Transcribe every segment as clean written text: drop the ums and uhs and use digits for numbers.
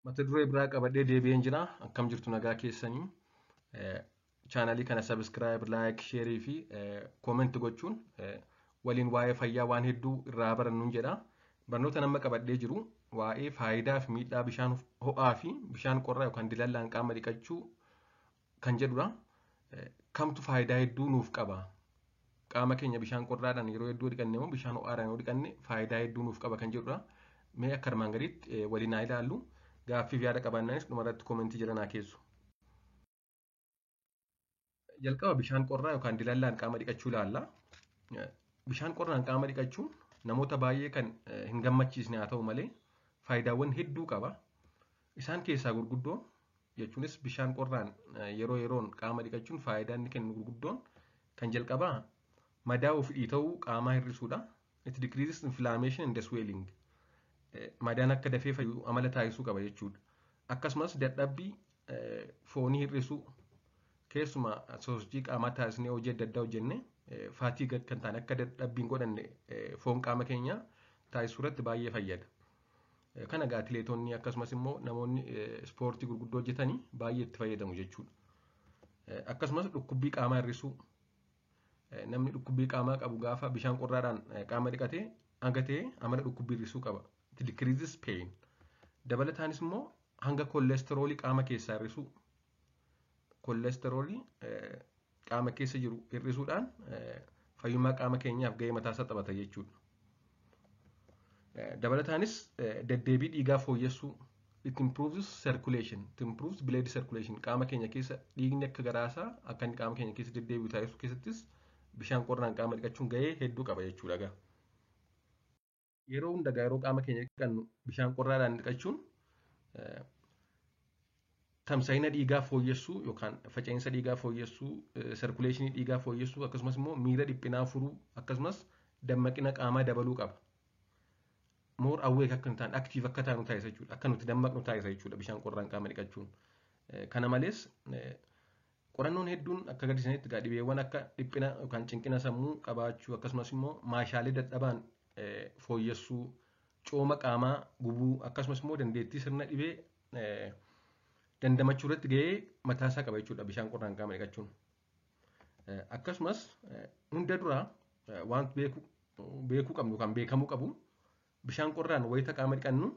Mata duree biraa qabadhee deebi'een jira. Akkam jirtu nagaa keessanii. Chaanalii kana sabiskiraayib, laayik, sheerii fi koomentii gochuun waliin waa'ee fayyaa waan hedduu irraa barannuun jedha. Barnoota nama qabadhee jiru waa'ee faayidaa fi miidhaa bishaan ho'aa fi bishaan qorraa yookaan dilallaan qaama dhiqachuu kan jedhudha. Kamtu faayidaa hedduu nuuf qaba? Qaama keenya bishaan qorraadhaan yeroo hedduu dhiqanne moo bishaan ho'aadhaan yoo dhiqanne faayidaa hedduu nuuf qaba kan jedhudha. Mee akka armaan gadiitti waliin haa ilaallu. Gaaffiif yaada qabaannaanis dhumarratti koomentii jedhan haa keessu. Jalqaba bishaan qorraa yookaan dilallaan qaama dhiqachuu ilaalla. Bishaan qorraan qaama dhiqachuun namoota baay'ee kan hin gammachiisne haa ta'u malee faayidaawwan hedduu qaba. Isaan keessaa gurguddoon jechuunis bishaan qorraan yeroo yeroon qaama dhiqachuun faayidaa inni kennu gurguddoon kan jalqabaa madaa'uu fi dhiita'uu qaamaa hir'isuudha. It decreases inflammation and swelling. Madaan akka dafee fayyu amala taasisuu qaba jechuudha. Akkasumas dadhabbii foonii hir'isuu keessumaa sosochii qaamaa taasisnee hojii adda addaa hojjenne faatii kan ta'an akka dadhabbiin godhanne foon qaama keenyaa taasisuu irratti baay'ee fayyada. Kana egaa atileetonni akkasumas immoo namoonni ispoortii gurguddoo hojjetanii baay'ee itti fayyadamu jechuudha. Akkasumas dhukkubbii qaamaa hir'isuu namni dhukkubbii qaamaa qabu gaafa bishaan qorraadhaan qaama dhiqatee hanga ta'e amala dhukkubbii hir'isuu qaba. It decreases pain. Dabalataanis immoo hanga koolesteroolii qaama keessaa hir'isuu. Koolesteroolii qaama keessa jiru hir'isuudhaan fayyummaa qaama keenyaaf gahee mataasaa taphata jechuudha. Dabalataanis deddeebii dhiigaa fooyyessuu. It improves circulation. It improves blood circulation. Qaama keenya keessa dhiigni akka garaasaa akka inni qaama keenya keessa deddeebi'u taasisuu keessattis bishaan qorraan qaama dhiqachuun gahee hedduu qaba jechuudha. Yeroo hundaa yeroo qaama keenya dhiqannu bishaan qorraadhaan dhiqachuun tamsa'ina dhiigaa fooyyessuu yookaan faca'insa dhiigaa fooyyessuu, sirkuleeshinii dhiigaa fooyyessuu akkasumas immoo miira dhiphinaa furuu akkasumas dammaqina qaamaa dabaluu qaba. Moor awweek akka nu taane aktiif akka taanu taasisa jechuudha. Akka nuti dammaqnu taasisa jechuudha bishaan qorraan qaama dhiqachuun. Kana malees qorannoon hedduun akka agarsiisanitti dhibeewwan akka dhiphina yookaan cinqina sammuu qabaachuu akkasumas immoo maashaalee dadhabaan fooyyessuu, cooma qaamaa gubuu akkasumas immoo dandeettii sirna dhibee dandamachuu irratti gahee mataasaa qaba jechuudha bishaan qorraan qaama dhiqachuun. Akkasumas hunda duraa waan beekuu qabnu yookaan beekamuu qabu bishaan qorraan wayita qaama dhiqannu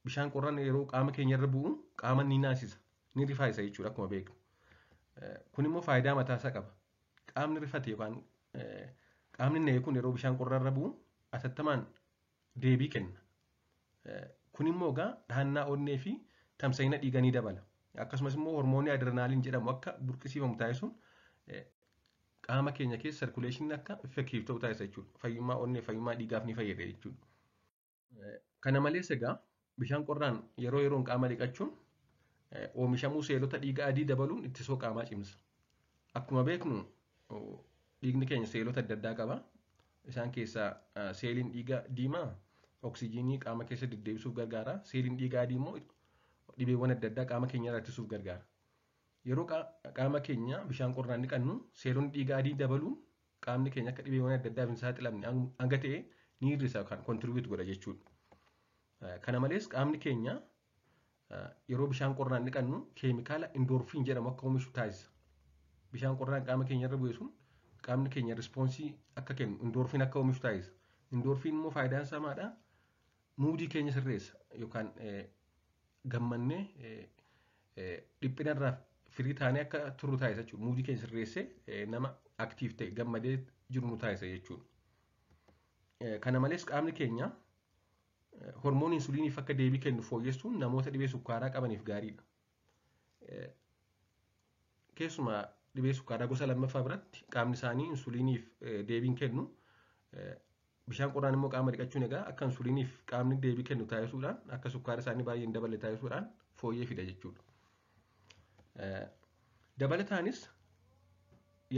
bishaan qorraan yeroo qaama keenya irra bu'u qaama ni naasisa, ni rifaayisa jechuudha akkuma beeknu. Kun immoo faayidaa mataasaa qaba. Qaamni rifate yookaan qaamni na'e kun yeroo bishaan qorraa irra bu'u atattamaan deebii kenna. Kun immoo egaa dhahannaa onnee fi tamsa'ina dhiigaa ni dabala. Akkasumas immoo hormoonii adrenaaliin jedhamu akka burqisiifamu taasisuun qaama keenya keessa sirkuleeshiniin akka effektiif ta'u taasisa jechuudha. Fayyummaa onnee fayyummaa dhiigaaf ni fayyada jechuudha. Kana malees egaa bishaan qorraan yeroo yeroon qaama dhiqachuun oomishamuu seelota dhiigaa adii dabaluun ittisoo qaamaa cimsa. Akkuma beeknu dhiigni keenya seelota adda addaa qaba. Isaan keessaa seeliin dhiigaa diimaa oksijiinii qaama keessa deddeebisuuf gargaara. Seeliin dhiigaa adii immoo dhibeewwan adda addaa qaama keenya irraa ittisuuf gargaara. Yeroo qaama keenya bishaan qorraan dhiqannu seelonni dhiigaa adii dabaluun qaamni keenya akka dhibeewwan adda addaaf hin saaxilamne hanga ta'e ni hir'isa yookaan kontiribiyuut godha jechuudha. Kana malees qaamni keenya yeroo bishaan qorraan dhiqannu keemikaala indoorfiin jedhamu akka oomishu taasisa. Bishaan qorraan qaama keenya irra bu'e sun qaamni keenya rispoonsii akka kennu indoorfiin akka oomishu taasisa. Indoorfiin immoo faayidaan isaa maadhaa? Muudii keenya sirreessa yookaan gammannee dhiphina irraa firii taanee akka turru taasisa jechuudha. Muudii keenya sirreessee nama aktiif ta'e gammadee jiru nu taasisa jechuudha. Kana malees qaamni keenya hormoon insuliiniif akka deebii kennu fooyyessuun namoota dhibee sukkaaraa qabaniif gaariidha. Keessumaa dhibee sukkaaraa gosa lammaffaa biratti qaamni isaanii insuliiniif deebiin kennu. Bishaan qorraan immoo qaama dhiqachuun egaa akka insuliiniif qaamni deebii kennu taasisuudhaan akka sukkaara isaanii baay'ee hin daballe taasisuudhaan fooyyee fida jechuudha. Dabalataanis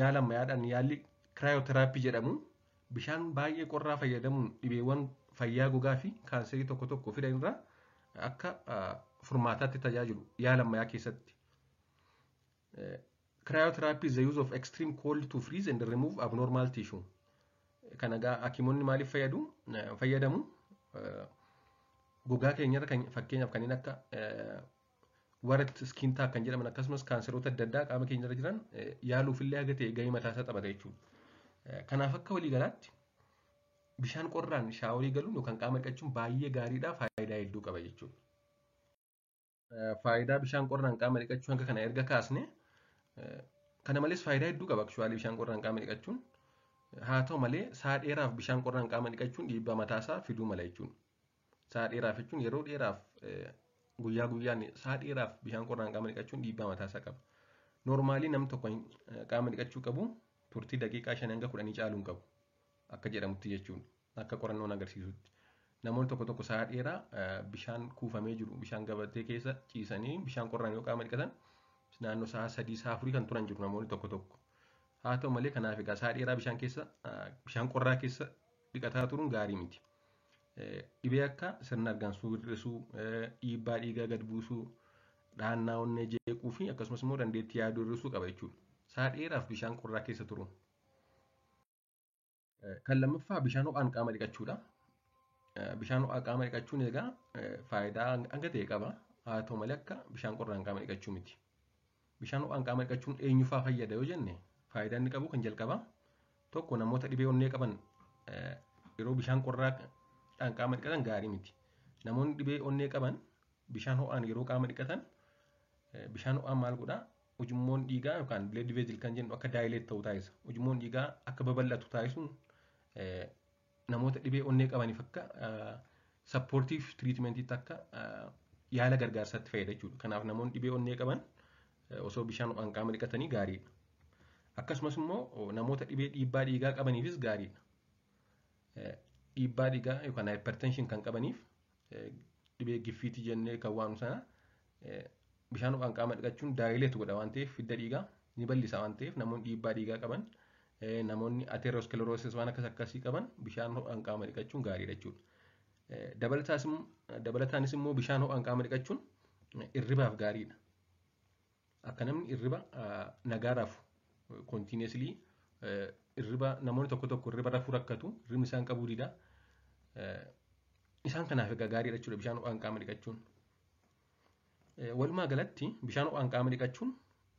yaala ammayyaadhaan yaalli kiraayooteraappii jedhamu bishaan baay'ee qorraa fayyadamuun dhibeewwan fayyaa gogaa fi kaanserii tokko tokko fidan irraa akka furmaataatti tajaajilu yaala ammayyaa keessatti. Cryotherapy is the use of extreme cold to freeze and remove abnormal tissue. Kana egaa hakimoonni maaliif fayyadamu? gogaa keenyarra kan fakkeenyaaf kanneen akka warrant skin tag kan jedhaman akkasumas kaanseroota adda addaa qaama keenyarra jiran yaaluufillee haga ta'e gahee mataa isaa taphata jechuudha. Kanaaf akka waliigalaatti bishaan qorraan shaaworii galuun yookaan qaama dhiqachuun baay'ee gaariidha, faayidaa hedduu qaba jechuudha. Faayidaa bishaan qorraan qaama dhiqachuu hanga kana erga kaasne kana malees faayidaa hedduu qaba aktuwaalii bishaan qorraan qaama dhiqachuun. Haa ta'u malee sa'a dheeraaf bishaan qorraan qaama dhiqachuun dhiibbaa mataasaa fiduu mala jechuudha. Sa'a dheeraaf jechuun yeroo dheeraaf guyyaa guyyaan sa'a dheeraaf bishaan qorraan qaama dhiqachuun dhiibbaa mataasaa qaba. Noormaalii namni tokko qaama dhiqachuu qabu turtii daqiiqaa 5 hanga 10 caaluu hin qabu akka jedhamutti jechuudha. Akka qorannoon agarsiisutti. Namoonni tokko tokko sa'a dheeraa bishaan kuufamee jiru bishaan gabatee keessa ciisanii bishaan qorraan yoo qaama dhiqatan naannoo sa'a 3 sa'a 4 kan turan jiru namoonni tokko tokko. Haa ta'u malee kanaaf egaa sa'a dheeraa bishaan qorraa keessa dhiqataa turuun gaarii miti. Dhibee akka sirna hargansuu hir'isuu, dhiibbaa dhiigaa gad buusuu, dhaannaa onnee jeequu fi akkasumas immoo dandeettii yaaduu hir'isuu qaba jechuudha. Sa'a dheeraaf bishaan qorraa keessa turuun. Kan lammaffaa bishaan ho'aan qaama dhiqachuudha. Bishaan ho'aa qaama dhiqachuun egaa faayidaa hanga ta'e qaba. Haa ta'u malee akka bishaan qorraan qaama dhiqachuu miti. Bishaan ho'aan qaama dhiqachuun eenyufaa fayyada yoo jenne faayidaa inni qabu kan jalqabaa tokko namoota dhibee onnee qaban yeroo bishaan qorraadhaan qaama dhiqatan gaarii miti. Namoonni dhibee onnee qaban bishaan ho'aan yeroo qaama dhiqatan bishaan ho'aan maal godhaa? Ujummoon dhiigaa yookaan blood vessel kan jennu akka daayileet ta'uu taasisa. Ujummoon dhiigaa akka babal'atu taasisuun namoota dhibee onnee qabaniif akka sappoortiif tiriitmentiitti akka yaala gargaarsaatti fayyada jechuudha. Kanaaf namoonni dhibee onnee qaban osoo bishaan ho'aan qaama dhiqatanii gaariidha. Akkasumas immoo namoota dhibee dhiibbaa dhiigaa qabaniifis gaariidha. Dhiibbaa dhiigaa yookaan hypertension kan qabaniif dhibee giffiitii jennee kan waamnu sana bishaan ho'aan qaama dhiqachuun daayileet godha waan ta'eef hidda dhiigaa ni bal'isa waan ta'eef namoonni dhiibbaa dhiigaa qaban namoonni ateerosklerosis waan akkasii qaban bishaan ho'aan qaama dhiqachuun gaariidha jechuudha. Dabalataanis immoo bishaan ho'aan qaama dhiqachuun irribaaf gaariidha. Akka namni irriba nagaa rafu kontiineeslii irriba namoonni tokko tokko irriba rafuu rakkatu irribni isaan qabuu dida isaan kanaaf egaa gaariidha jechuudha bishaan ho'aan qaama dhiqachuun. Walumaa galatti bishaan ho'aan qaama dhiqachuun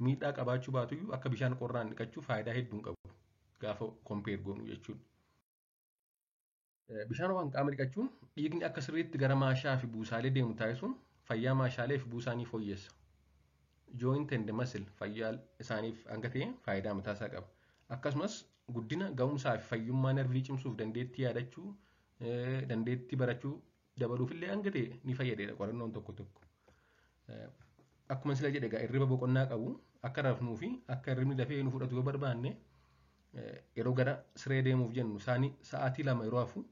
miidhaa qabaachuu baatuyyuu akka bishaan qorraan dhiqachuu faayidaa hedduu qabu gaafa kompeer goonu jechuudha. Bishaan ho'aan qaama dhiqachuun dhiigni akka sirriitti gara maashaa fi buusaalee deemu taasisuun fayyaa maashaalee fi buusaanii fooyyessa. Joint and muscle fayyaa isaaniif hanga ta'e faayidaa mataasaa qaba. Akkasumas guddina ga'umsaa fi fayyummaa narvii cimsuuf dandeettii yaadachuu, dandeettii barachuu dabaluufillee hanga ta'e ni fayyada qorannoon tokko tokko. Akkuma sila jedhe egaa irriba boqonnaa qabu akka rafnuu fi akka irribni dafee nu fudhatu yoo barbaanne yeroo gara siree deemuuf jennu sa'aatii 2 yeroo hafu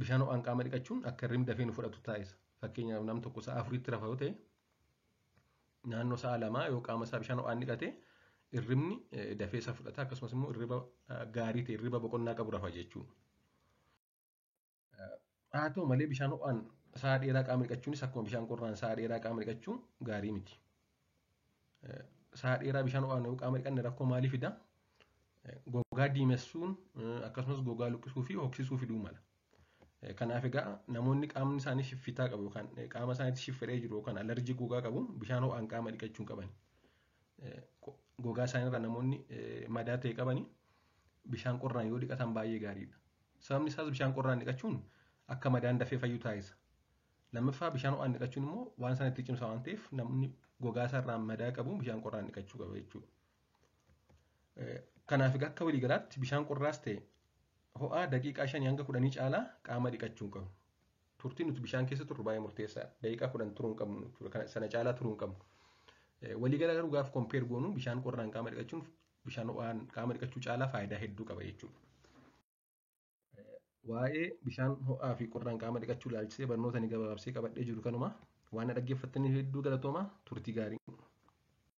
bishaan ho'aan qaama dhiqachuun akka irribni dafee nu fudhatu taasisa. Fakkeenyaaf nam tokko sa'a 4tti rafa yoo ta'e naannoo sa'a 2 yoo qaama isaa bishaan ho'aan dhiqate irribni dafee isa fudhata akkasumas immoo irriba gaarii ta'e irriba boqonnaa qabu rafa jechuudha. Haa ta'u malee bishaan ho'aan sa'a dheeraa qaama dhiqachuunis akkuma bishaan qorraan sa'a dheeraa qaama dhiqachuun gaarii miti. Sa'a dheeraa bishaan ho'aan yoo qaama dhiqanne rakkoo maalii fida? Gogaa diimessuun akkasumas gogaa luqqisuu fi hoksisuu fiduu mala. Kanaaf egaa namoonni qaamni isaanii shiffitaa qabu yookaan qaama isaaniitti shiffiree jiru yookaan alerjii gogaa qabu bishaan ho'aan qaama dhiqachuun qabani. Gogaa isaaniirra namoonni madaa ta'e qabani bishaan qorraan yoo dhiqatan baay'ee gaariidha. Sababni isaas bishaan qorraan dhiqachuun akka madaan dafee fayyuu taasisa. Lammaffaa bishaan ho'aan dhiqachuun immoo waan sana itti cimsa waan ta'eef namni gogaa isaarraa madaa qabu bishaan qorraan dhiqachuu qaba jechuudha. Kanaaf egaa akka waliigalaatti bishaan qorraas ta'e ho'aa daqiiqaa 5 hanga 10 caalaa qaama dhiqachuu qabu. Turtiin nuti bishaan keessa turru baay'ee murteessaadha. Daqiiqaa 10 turuu hin qabnu jechuudha. Sana caalaa turuu hin qabnu. Waliigala garuu gaafa kompeer goonu bishaan qorraan qaama dhiqachuun bishaan ho'aan qaama dhiqachuu caalaa faayidaa hedduu qaba jechuudha. Waa'ee bishaan ho'aa fi qorraan qaama dhiqachuu ilaalchisee barnoota ni gabaabsee qabadhee jiru kanuma waan dhaggeeffattaniif hedduu galatoomaa turtii gaarii.